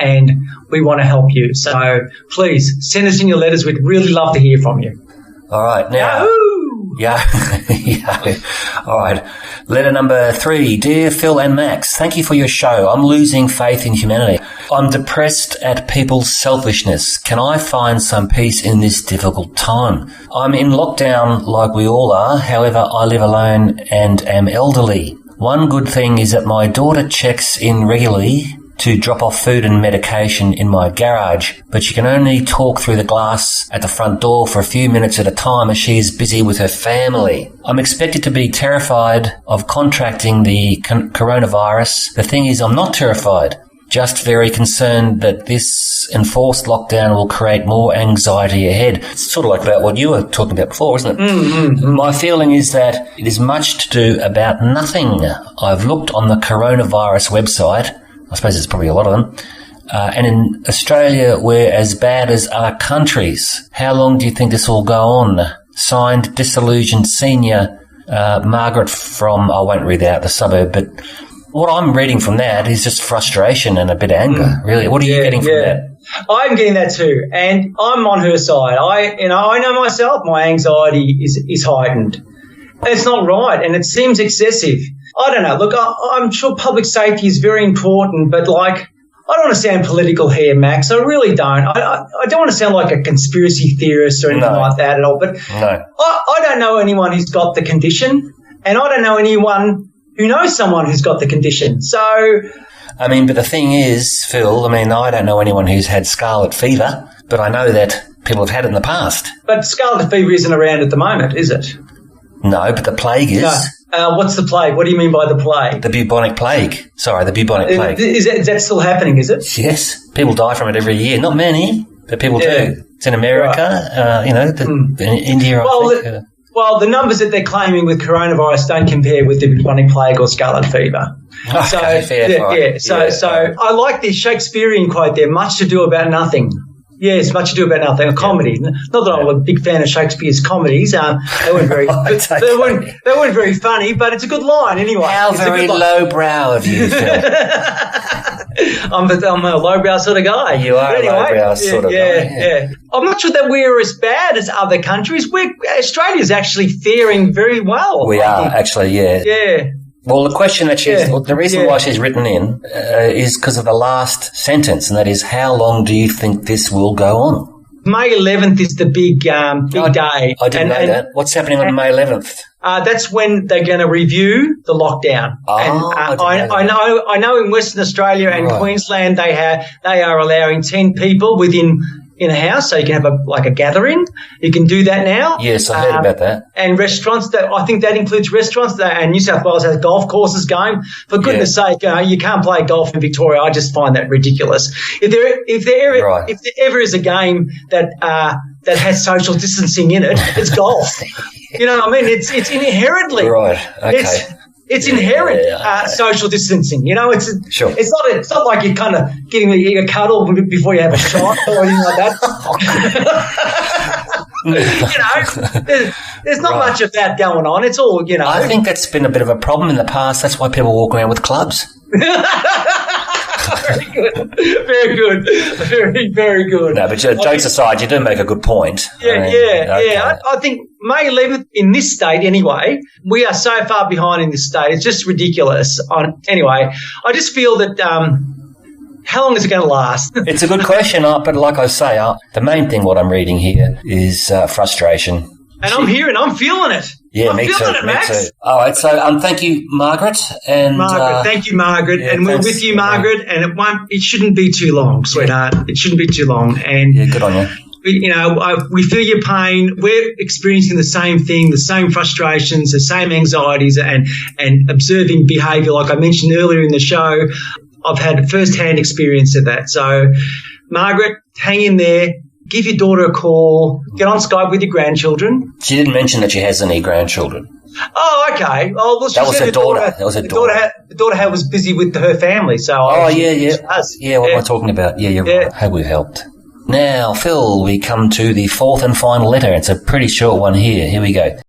and we want to help you. So please send us in your letters. We'd really love to hear from you. All right. Now, Yahoo! yeah. All right. Letter number 3. Dear Phil and Max, thank you for your show. I'm losing faith in humanity. I'm depressed at people's selfishness. Can I find some peace in this difficult time? I'm in lockdown like we all are. However, I live alone and am elderly. One good thing is that my daughter checks in regularly to drop off food and medication in my garage, but she can only talk through the glass at the front door for a few minutes at a time as she is busy with her family. I'm expected to be terrified of contracting the coronavirus. The thing is, I'm not terrified, just very concerned that this enforced lockdown will create more anxiety ahead. It's sort of like about what you were talking about before, isn't it? Mm-hmm. My feeling is that it is much to do about nothing. I've looked on the coronavirus website. I suppose there's probably a lot of them. And in Australia, we're as bad as other countries. How long do you think this will go on? Signed, Disillusioned Senior, Margaret from, I won't read out the suburb, but what I'm reading from that is just frustration and a bit of anger, really. What are you getting from that? I'm getting that too, and I'm on her side. I know myself, my anxiety is heightened. It's not right, and it seems excessive. I don't know. Look, I'm sure public safety is very important, but I don't want to sound political here, Max. I really don't. I don't want to sound like a conspiracy theorist or anything like that at all. But I don't know anyone who's got the condition, and I don't know anyone who knows someone who's got the condition. So, I mean, but the thing is, Phil, I don't know anyone who's had scarlet fever, but I know that people have had it in the past. But scarlet fever isn't around at the moment, is it? No, but the plague is. No. What's the plague? What do you mean by the plague? The bubonic plague. Sorry, the bubonic plague. Is that still happening, is it? Yes. People die from it every year. Not many, but people do. It's in America, in India, I think. Well, the numbers that they're claiming with coronavirus don't compare with the bubonic plague or scarlet fever. Okay, fair. So I like this Shakespearean quote there, much to do about nothing. Yes, much to do about nothing. A comedy. Not that I'm a big fan of Shakespeare's comedies. They weren't very. they weren't very funny, but it's a good line anyway. How very lowbrow of you, Phil. I'm a lowbrow sort of guy. You are a lowbrow sort of guy. Yeah. I'm not sure that we're as bad as other countries. Australia's actually faring very well. We are actually, yeah. Yeah. Well, the question that the reason why she's written in is because of the last sentence, and that is, how long do you think this will go on? May 11th is the big day. I didn't know that. What's happening on May 11th? That's when they're going to review the lockdown. I know in Western Australia and Queensland they are allowing 10 people in a house, so you can have a gathering. You can do that now. Yes, I heard about that. And restaurants, I think that includes restaurants. And New South Wales has golf courses going. For goodness sake, you can't play golf in Victoria. I just find that ridiculous. If there ever is a game that has social distancing in it, it's golf. You know what I mean? It's inherently right. Okay. It's inherent social distancing. You know, it's not like you're kind of getting a cuddle before you have a shot or anything like that. There's not much of that going on. It's all, I think that's been a bit of a problem in the past. That's why people walk around with clubs. Very good. Very good. Very, very good. No, but jokes aside, you do make a good point. Yeah. I think May 11th in this state anyway, we are so far behind in this state. It's just ridiculous. Anyway, I just feel that how long is it going to last? It's a good question, but like I say, the main thing what I'm reading here is frustration. And I'm feeling it. Yeah, I'm feeling it, Max. Me too. All right, so thank you, Margaret. Thank you, Margaret. And we're with you, Margaret. And it shouldn't be too long, sweetheart. It shouldn't be too long. And yeah, good on you. We feel your pain. We're experiencing the same thing, the same frustrations, the same anxieties, and observing behaviour. Like I mentioned earlier in the show, I've had first-hand experience of that. So, Margaret, hang in there. Give your daughter a call. Get on Skype with your grandchildren. She didn't mention that she has any grandchildren. Oh, okay. Oh, well, that was her daughter. That was her daughter. The daughter was busy with her family. So Yeah, what am I talking about? Yeah, you're right. How we've helped. Now, Phil, we come to the fourth and final letter. It's a pretty short one here. Here we go.